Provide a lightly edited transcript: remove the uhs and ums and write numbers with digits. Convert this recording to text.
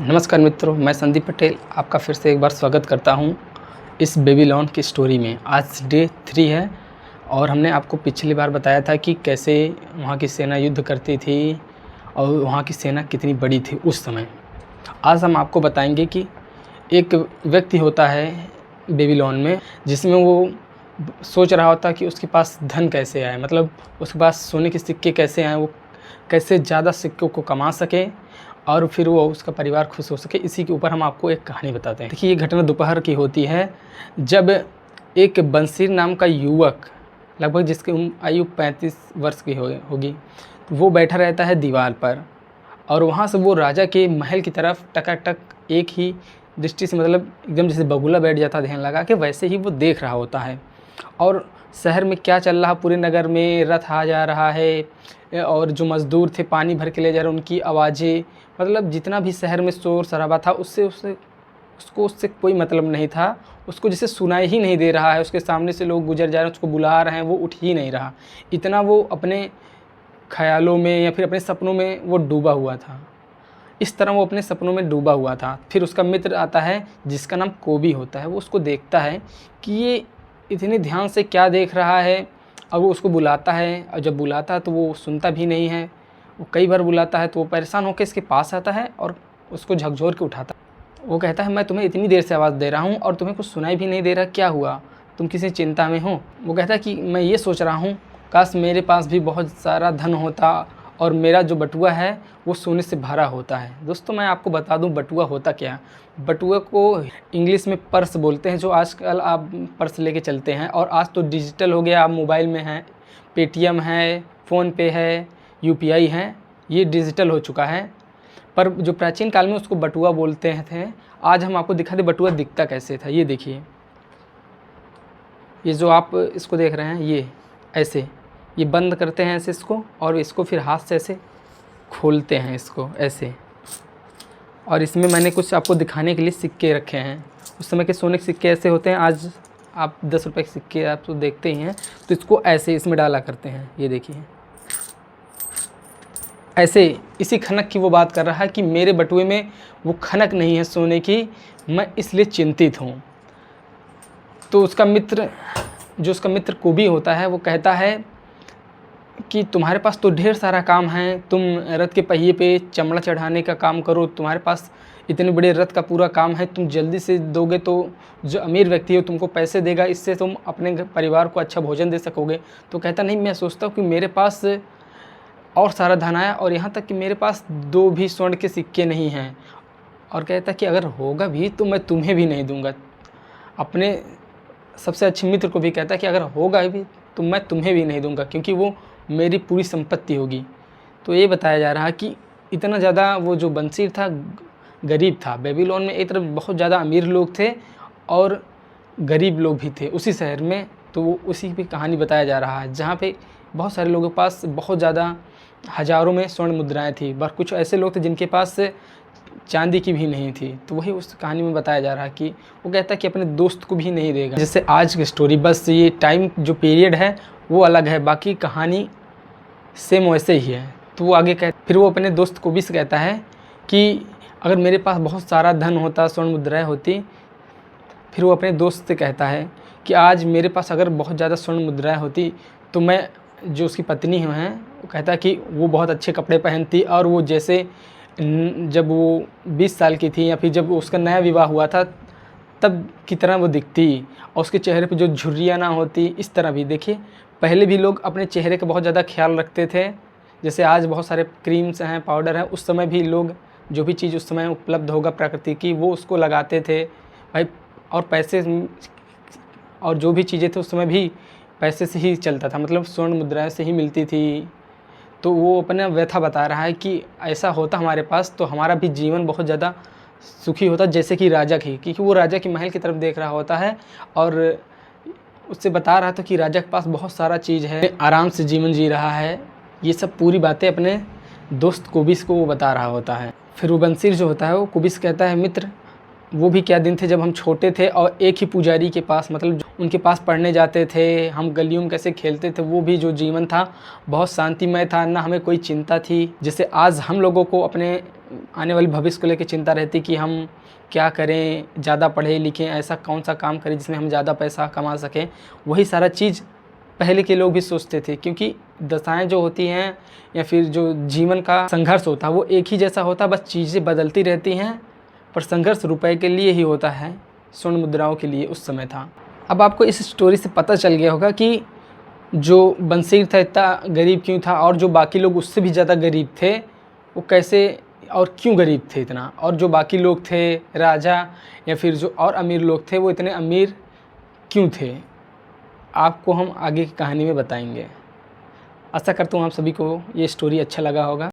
नमस्कार मित्रों, मैं संदीप पटेल आपका फिर से एक बार स्वागत करता हूं इस बेबीलोन की स्टोरी में। आज डे 3 है और हमने आपको पिछली बार बताया था कि कैसे वहां की सेना युद्ध करती थी और वहां की सेना कितनी बड़ी थी उस समय। आज हम आपको बताएंगे कि एक व्यक्ति होता है बेबीलोन में, जिसमें वो सोच रहा होता कि उसके पास धन कैसे आए, मतलब उसके पास सोने के सिक्के कैसे आए, वो कैसे ज़्यादा सिक्कों को कमा सके और फिर वो उसका परिवार खुश हो सके। इसी के ऊपर हम आपको एक कहानी बताते हैं। देखिए, ये घटना दोपहर की होती है जब एक बंसीर नाम का युवक, लगभग जिसकी आयु 35 वर्ष की होगी, वो बैठा रहता है दीवार पर और वहाँ से वो राजा के महल की तरफ टकाटक एक ही दृष्टि से, मतलब एकदम जैसे बगुला बैठ जाता ध्यान लगा के, वैसे ही वो देख रहा होता है। और शहर में क्या चल रहा, पूरे नगर में रथ आ जा रहा है और जो मज़दूर थे पानी भर के ले जा रहे, उनकी आवाज़ें, मतलब जितना भी शहर में शोर शराबा था उससे कोई मतलब नहीं था। उसको जैसे सुनाई ही नहीं दे रहा है। उसके सामने से लोग गुजर जा रहे हैं, उसको बुला रहे हैं, वो उठ ही नहीं रहा। इतना वो अपने ख्यालों में या फिर अपने सपनों में वो डूबा हुआ था। इस तरह वो अपने सपनों में डूबा हुआ था। फिर उसका मित्र आता है जिसका नाम कोबी होता है। वो उसको देखता है कि ये इतने ध्यान से क्या देख रहा है और वो उसको बुलाता है। और जब बुलाता है तो वो सुनता भी नहीं है। वो कई बार बुलाता है तो वो परेशान होकर इसके पास आता है और उसको झकझोर के उठाता है। वो कहता है, मैं तुम्हें इतनी देर से आवाज़ दे रहा हूँ और तुम्हें कुछ सुनाई भी नहीं दे रहा, क्या हुआ? तुम किसी चिंता में हो? वो कहता है कि मैं ये सोच रहा हूँ, काश मेरे पास भी बहुत सारा धन होता और मेरा जो बटुआ है वो सोने से भरा होता है। दोस्तों, मैं आपको बता दूं बटुआ होता क्या। बटुआ को इंग्लिश में पर्स बोलते हैं, जो आजकल आप पर्स लेके चलते हैं। और आज तो डिजिटल हो गया, आप मोबाइल में हैं, पेटीएम है, फ़ोनपे है, यूपीआई है, ये डिजिटल हो चुका है। पर जो प्राचीन काल में उसको बटुआ बोलते थे। आज हम आपको दिखा दें बटुआ दिखता कैसे था। ये देखिए, ये जो आप इसको देख रहे हैं, ये ऐसे, ये बंद करते हैं ऐसे इसको, और इसको फिर हाथ से ऐसे खोलते हैं इसको ऐसे। और इसमें मैंने कुछ आपको दिखाने के लिए सिक्के रखे हैं। उस समय के सोने के सिक्के ऐसे होते हैं, आज आप 10 रुपये के सिक्के आप तो देखते ही हैं। तो इसको ऐसे इसमें डाला करते हैं। ये देखिए ऐसे। इसी खनक की वो बात कर रहा है कि मेरे बटुए में वो खनक नहीं है सोने की, मैं इसलिए चिंतित हूँ। तो उसका मित्र, जो उसका मित्र कोबी होता है, वो कहता है कि तुम्हारे पास तो ढेर सारा काम है, तुम रथ के पहिए पे चमड़ा चढ़ाने का काम करो, तुम्हारे पास इतने बड़े रथ का पूरा काम है, तुम जल्दी से दोगे तो जो अमीर व्यक्ति है तुमको पैसे देगा, इससे तुम अपने परिवार को अच्छा भोजन दे सकोगे। तो कहता नहीं, मैं सोचता हूँ कि मेरे पास और सारा धन आया और यहाँ तक कि मेरे पास 2 भी स्वर्ण के सिक्के नहीं हैं। और कहता कि अगर होगा भी तो मैं तुम्हें भी नहीं दूंगा। अपने सबसे अच्छे मित्र को भी कहता कि अगर होगा भी तो मैं तुम्हें भी नहीं दूंगा, क्योंकि वो मेरी पूरी संपत्ति होगी। तो ये बताया जा रहा है कि इतना ज़्यादा वो जो बंसीर था गरीब था। बेबीलोन में एक तरफ बहुत ज़्यादा अमीर लोग थे और गरीब लोग भी थे उसी शहर में। तो वो उसी की कहानी बताया जा रहा है, जहाँ पे बहुत सारे लोगों के पास बहुत ज़्यादा हज़ारों में स्वर्ण मुद्राएं थी, पर कुछ ऐसे लोग थे जिनके पास चांदी की भी नहीं थी। तो वही उस कहानी में बताया जा रहा है कि वो कहता है कि अपने दोस्त को भी नहीं देगा। जैसे आज की स्टोरी, बस ये टाइम जो पीरियड है वो अलग है, बाकी कहानी सेम वैसे ही है। तो वो आगे फिर वो अपने दोस्त को भी कहता है कि अगर मेरे पास बहुत सारा धन होता, स्वर्ण मुद्राएं होती। फिर वो अपने दोस्त से कहता है कि आज मेरे पास अगर बहुत ज़्यादा स्वर्ण मुद्राएं होती तो मैं, जो उसकी पत्नी हैं, वो कहता है कि वो बहुत अच्छे कपड़े पहनती और वो जैसे जब वो 20 साल की थी या फिर जब उसका नया विवाह हुआ था तब की तरह वो दिखती, और उसके चेहरे पे जो झुर्रियाँ ना होती, इस तरह भी। देखिए, पहले भी लोग अपने चेहरे का बहुत ज़्यादा ख्याल रखते थे। जैसे आज बहुत सारे क्रीम्स हैं, पाउडर हैं, उस समय भी लोग जो भी चीज़ उस समय उपलब्ध होगा प्रकृति की, वो उसको लगाते थे भाई। और पैसे और जो भी चीज़ें थे उस समय भी पैसे से ही चलता था, मतलब स्वर्ण मुद्राएं से ही मिलती थी। तो वो अपना व्यथा बता रहा है कि ऐसा होता हमारे पास तो हमारा भी जीवन बहुत ज़्यादा सुखी होता, जैसे कि राजा की, क्योंकि वो राजा के महल की तरफ देख रहा होता है और उससे बता रहा था कि राजा के पास बहुत सारा चीज़ है, आराम से जीवन जी रहा है। ये सब पूरी बातें अपने दोस्त कोबिस को वो बता रहा होता है। फिर वो बंसीर जो होता है, वो कोबिस कहता है, मित्र, वो भी क्या दिन थे जब हम छोटे थे और एक ही पुजारी के पास, मतलब उनके पास पढ़ने जाते थे, हम गलियों में कैसे खेलते थे। वो भी जो जीवन था बहुत शांतिमय था, ना हमें कोई चिंता थी। जैसे आज हम लोगों को अपने आने वाले भविष्य को लेकर चिंता रहती कि हम क्या करें, ज़्यादा पढ़े लिखें, ऐसा कौन सा काम करें जिसमें हम ज़्यादा पैसा कमा सकें। वही सारा चीज़ पहले के लोग भी सोचते थे, क्योंकि दशाएं जो होती हैं या फिर जो जीवन का संघर्ष होता है वो एक ही जैसा होता है, बस चीज़ें बदलती रहती हैं, पर संघर्ष रुपए के लिए ही होता है, स्वर्ण मुद्राओं के लिए उस समय था। अब आपको इस स्टोरी से पता चल गया होगा कि जो बंसीर था इतना गरीब क्यों था, और जो बाकी लोग उससे भी ज़्यादा गरीब थे वो कैसे और क्यों गरीब थे इतना, और जो बाकी लोग थे राजा या फिर जो और अमीर लोग थे वो इतने अमीर क्यों थे, आपको हम आगे की कहानी में बताएंगे। आशा करता हूँ आप सभी को ये स्टोरी अच्छा लगा होगा।